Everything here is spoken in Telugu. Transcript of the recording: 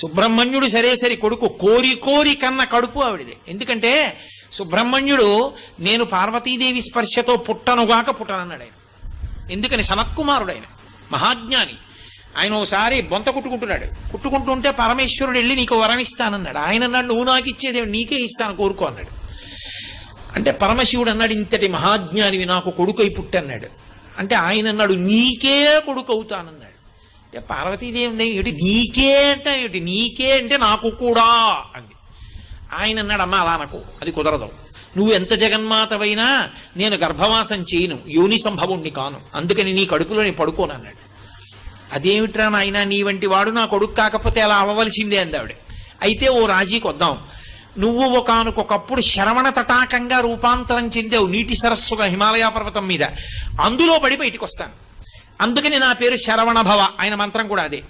సుబ్రహ్మణ్యుడు సరే కొడుకు కోరి కోరి కన్న కడుపు ఆవిడిదే. ఎందుకంటే సుబ్రహ్మణ్యుడు నేను పార్వతీదేవి స్పర్శతో పుట్టనుగాక పుట్టనన్నాడు ఆయన. ఎందుకని? సనత్కుమారుడు ఆయన, మహాజ్ఞాని. ఆయన ఓసారి బొంత కుట్టుకుంటుంటే పరమేశ్వరుడు వెళ్ళి నీకు వరం ఇస్తానన్నాడు. ఆయన అన్నాడు నువ్వు నాకు ఇచ్చేది నీకే ఇస్తాను కోరుకో అన్నాడు. అంటే పరమశివుడు అన్నాడు ఇంతటి మహాజ్ఞానివి నాకు కొడుకై పుట్టన్నాడు. అంటే ఆయన అన్నాడు నీకే కొడుకు అవుతానన్నాడు. అంటే పార్వతీదేవి ఏమిటి నీకే అంటే ఏమిటి, నీకే అంటే నాకు కూడా అంది. ఆయన అన్నాడు అమ్మ అలా నాకు అది కుదరదు, నువ్వు ఎంత జగన్మాతవైనా నేను గర్భవాసం చేయను, యోని సంభవుణ్ణి కాను, అందుకని నీ కడుపులో నేను పడుకోనన్నాడు. అదేమిట్రా నాయన నీ వంటి వాడు నా కొడుకు కాకపోతే అలా అవ్వవలసిందే అంది ఆవిడ. అయితే ఓ రాజీకి వద్దాం, నువ్వు ఒకనకొకప్పుడు శరవణ తటాకంగా రూపాంతరం చెందావు నీటి సరస్సుగా హిమాలయ పర్వతం మీద, అందులో పడి బయటికి వస్తాను, అందుకని నా పేరు శరవణ భవ. ఆయన మంత్రం కూడా అదే.